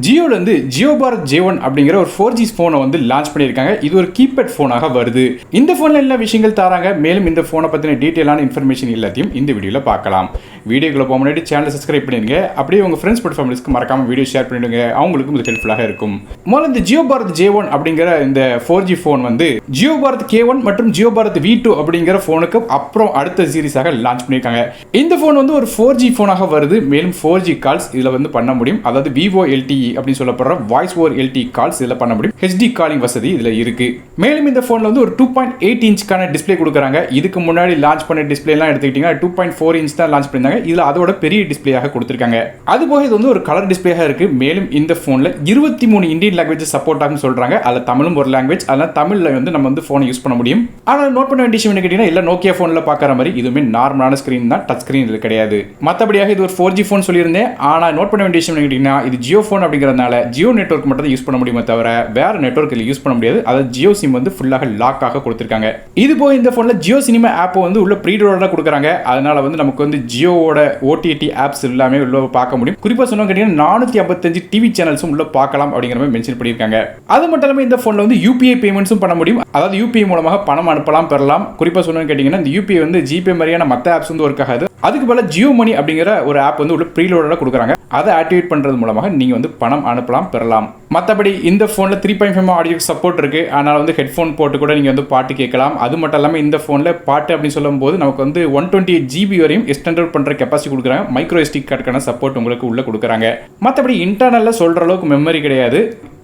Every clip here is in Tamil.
ஜியோல இருந்து ஜியோ பாரத் J1 அப்படிங்கிற ஒரு 4G போனை வந்து லான்ச் பண்ணியிருக்காங்க. இது ஒரு கீபேட் போனாக வருது. இந்த போன்ல எல்லா விஷயங்கள் தராங்க. மேலும் இந்த போனை பத்தின டீடைலான இன்ஃபர்மேஷன் எல்லாத்தையும் இந்த வீடியோல பார்க்கலாம். வீடியோக்குள்ள போக முன்னாடி சேனலை சப்ஸ்கிரைப் பண்ணிடுங்க. அப்படியே உங்க ஃப்ரெண்ட்ஸ் மற்றும் ஃபேமிலிஸ்க்கு மறக்காம வீடியோ ஷேர் பண்ணிடுங்க. அவங்களுக்கும் இது ஹெல்ப்ஃபுல்லாக இருக்கும். முதல்ல இந்த ஜியோ பாரத் J1 அப்படிங்கிற இந்த 4G போன் வந்து ஜியோ பாரத் K1 மற்றும் ஜியோ பாரத் V2 அப்படிங்கிற போனுக்கு அப்புறம் அடுத்த சீரிஸாக லான்ச் பண்ணியிருக்காங்க. இந்த போன் வந்து ஒரு 4G போனாக வருது. மேலும் 4G கால்ஸ் இதுல வந்து பண்ண முடியும். அதாவது விவோ LTE அப்படின்னு சொல்லப்படுற வாய்ஸ் ஓவர் LTE கால்ஸ் இதில் பண்ண முடியும். HD காலிங் வசதி இதில் இருக்கு. மேலும் இந்த போன்ல வந்து ஒரு 2.8 இன்ச்க்கான டிஸ்பிளே கொடுக்குறாங்க. இதுக்கு முன்னாடி லான்ச் பண்ண டிஸ்பிளே எல்லாம் எடுத்துக்கிட்டீங்கன்னா 2.4 இன்ச் தான் லான்ச் பண்ணிருந்தாங்க. இதுல அதோட பெரிய டிஸ்பிளேயாக கொடுத்திருக்காங்க. அதுபோக இது வந்து ஒரு கலர் டிஸ்பிளேயாக இருக்கு. மேலும் இந்த போன்ல 23 இந்தியன் லாங்குவேஜ் சப்போர்ட் ஆகும் சொல்றாங்க. அதுல தமிழும் ஒரு லாங்குவேஜ். அதனால தமிழ்ல வந்து நம்ம வந்து போனை யூஸ் பண்ண முடியும். ஆனால் நோட் பண்ண வேண்டிய விஷயம் கேட்டீங்கன்னா இல்ல நோக்கியா போன்ல பாக்குற மாதிரி இதுவுமே நார்மலான ஸ்கிரீன் தான், டச் ஸ்கிரீன் இது கிடையாது. மற்றபடியாக இது ஒரு 4G போன் சொல்லியிருந்தேன். ஆனா நோட் பண்ண வேண்டிய விஷயம் கேட்டீங்கன்னா இது ஜியோ போன் அப்படிங்கிறதுனால ஜியோ நெட்வொர்க் மட்டும் தான் யூஸ் பண்ண முடியுமே தவிர வேற நெட்வொர்க் இதுல யூஸ் பண்ண முடியாது. அதாவது ஜியோ சிம் வந்து ஃபுல்லாக லாக் ஆக கொடுத்திருக்காங்க. இது போக இந்த போன்ல ஜியோ சினிமா ஆப் வந்து உள்ள ப்ரீலோடா கொடுக்குறாங்க. அதனால வந்து நமக்கு வந்து ஜியோவோட OTT ஆப்ஸ் எல்லாமே உள்ள பார்க்க முடியும். குறிப்பா சொன்னா கேட்டீங்கன்னா 455 டிவி சேனல்ஸும் உள்ள பார்க்கலாம் அப்படிங்கிற மாதிரி மென்ஷன் பண்ணியிருக்காங்க. அது மட்டும் இல்லாம இந்த போன்ல வந்து UPI பேமெண்ட்ஸும் பண்ண முடியும். அதாவது UPI மூலமாக பணம் அனுப்பலாம் பெறலாம். குறிப்பா சொன்னா கேட்டீங்கன்னா இந்த UPI வந்து ஜிபே மாதிரியான மற்ற ஆப்ஸ் வந்து ஒர்க் ஆகாது. அதுக்கு பதிலா ஜியோ மணி அப்படிங்கிற ஒரு ஆப் வந்து உள்ள ப்ரீலோடா கொடுக்குறாங்க. அதை ஆக்டிவேட் பண்றது மூலமாக நீங்க வந்து பணம் அனுப்பலாம் பெறலாம். மற்றபடி இந்த போன்ல 3.5 ஆடியோ சப்போர்ட் இருக்கு. அதனால வந்து ஹெட்ஃபோன் போட்டு கூட நீங்க வந்து பாட்டு கேட்கலாம். அது மட்டும் இல்லாம இந்த போன்ல பாட்டு அப்படின்னு சொல்லும் போது நமக்கு வந்து 128 GB வரையும் எக்ஸ்டெண்டட் பண்ற கெப்பாசிட்டி கொடுக்குறாங்க. மைக்ரோ SD கார்டுக்கான சப்போர்ட் உங்களுக்கு உள்ள கொடுக்குறாங்க. மற்றபடி இன்டர்னல்ல சொல்ற அளவுக்கு மெமரி கிடையாது.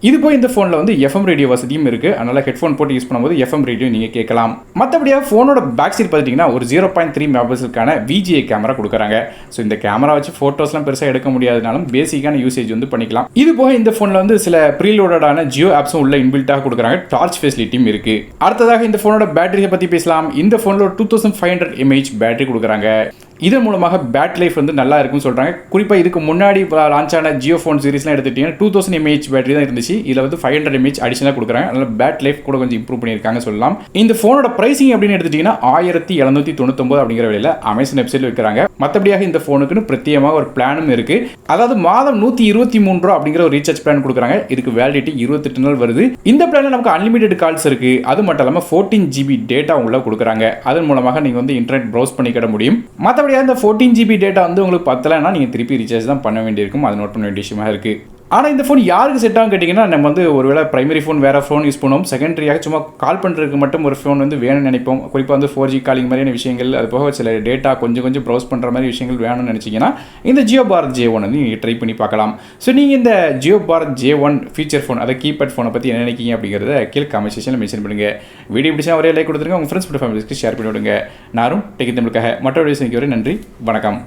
இது போய் இந்த போன்ல வந்து FM ரேடியோ வசதியும் இருக்கு. அதனால ஹெட்ஃபோன் போட்டு யூஸ் பண்ணும்போது FM ரேடியோ நீங்க கேட்கலாம். மற்றபடியா போனோட பேக் சைடு பார்த்துட்டீங்கன்னா ஒரு 0.3 மெகாபிக்சலுக்கான VGA கேமரா கொடுக்குறாங்க. ஸோ இந்த கேமரா வச்சு போட்டோஸ்லாம் பெருசாக எடுக்க முடியாதனாலும் பேசிக்கான யூசேஜ் வந்து பண்ணிக்கலாம். இது போக இந்த போன்ல வந்து சில ப்ரீலோடடான ஜியோ ஆப்ஸும் உள்ள இன்பில்ட்டாக கொடுக்குறாங்க. டார்ச் ஃபெசிலிட்டியும் இருக்கு. அடுத்ததாக இந்த போனோட பேட்டரியை பத்தி பேசலாம். இந்த போன்ல ஒரு 2500 mAh பேட்டரி கொடுக்குறாங்க. இதன் மூலமாக பேட்டரி லைஃப் வந்து நல்லா இருக்கும்னு சொல்றாங்க. குறிப்பா இதுக்கு முன்னாடி லான்ச் ஆன ஜியோ போன் சீரிஸ்லாம் எடுத்துட்டீங்கன்னா 2000 mAh பேட்டரி தான் இருந்துச்சு. இதுல வந்து 500 mAh அடிஷனலா கொடுக்குறாங்க. அதனால பேட்டரி லைஃப் கூட கொஞ்சம் இம்ப்ரூவ் பண்ணியிருக்காங்க சொல்லலாம். இந்த போனோட பிரைசிங் அப்படின்னு எடுத்துட்டீங்கன்னா 1799 அப்படிங்கிற விலையில அமேசான் வெப்சைட்ல விற்கிறாங்க. மற்றபடியாக இந்த போனுக்குன்னு பிரத்யேகமாக ஒரு பிளானும் இருக்கு. அதாவது மாதம் 123 ரூபா அப்படிங்கிற ஒரு ரீசார்ஜ் பிளான் கொடுக்குறாங்க. இதுக்கு வேலிடிட்டி 28 நாள் வருது. இந்த பிளான்ல நமக்கு அன்லிமிட்டட் கால்ஸ் இருக்கு. அது மட்டும் இல்லாம 14 GB டேட்டா உள்ள கொடுக்குறாங்க. அதன் மூலமாக நீங்க வந்து இன்டர்நெட் ப்ரௌஸ் பண்ணிக்கிட முடியும். மற்றபடி இந்த 14 GB டேட்டா வந்து உங்களுக்கு பத்தலைன்னா நீங்க திருப்பி ரீசார்ஜ் தான் பண்ண வேண்டியிருக்கும். அது நோட் பண்ண வேண்டிய விஷயமா இருக்கு. ஆனால் இந்த ஃபோன் யாருக்கு செட் ஆகும் கேட்டிங்கன்னா நம்ம வந்து ஒருவேளை பிரைமரி ஃபோன் வேறு ஃபோன் யூஸ் பண்ணுவோம். செகண்டரியாக சும்மா கால் பண்ணுறதுக்கு மட்டும் ஒரு ஃபோன் வந்து வேணும்னு நினைப்போம். குறிப்பாக வந்து 4G காலிங் மாதிரியான விஷயங்கள், அது போக சில டேட்டா கொஞ்சம் ப்ரௌஸ் பண்ணுற மாதிரி விஷயங்கள் வேணும்னு நினச்சிங்கன்னா இந்த ஜியோ பாரத் J1 வந்து நீங்கள் ட்ரை பண்ணி பார்க்கலாம். ஸோ நீங்கள் இந்த Jio Bharat J1 feature phone, அதை கீபேட் ஃபோனை பற்றி என்ன நினைக்கிங்க அப்படிங்கிறத கீழே கமெண்ட் செக்ஷனில் மென்ஷன் பண்ணுங்கள். வீடியோ பிடிச்சா ஒரே லைக் கொடுத்துருங்க. உங்கள் ஃப்ரெண்ட்ஸ் மற்றும் ஃபேமிலிஸ்க்கு ஷேர் பண்ணி விடுங்க. நானும் டெக் தமிழுக்காக மற்ற வீடியோஸ் நன்றி, வணக்கம்.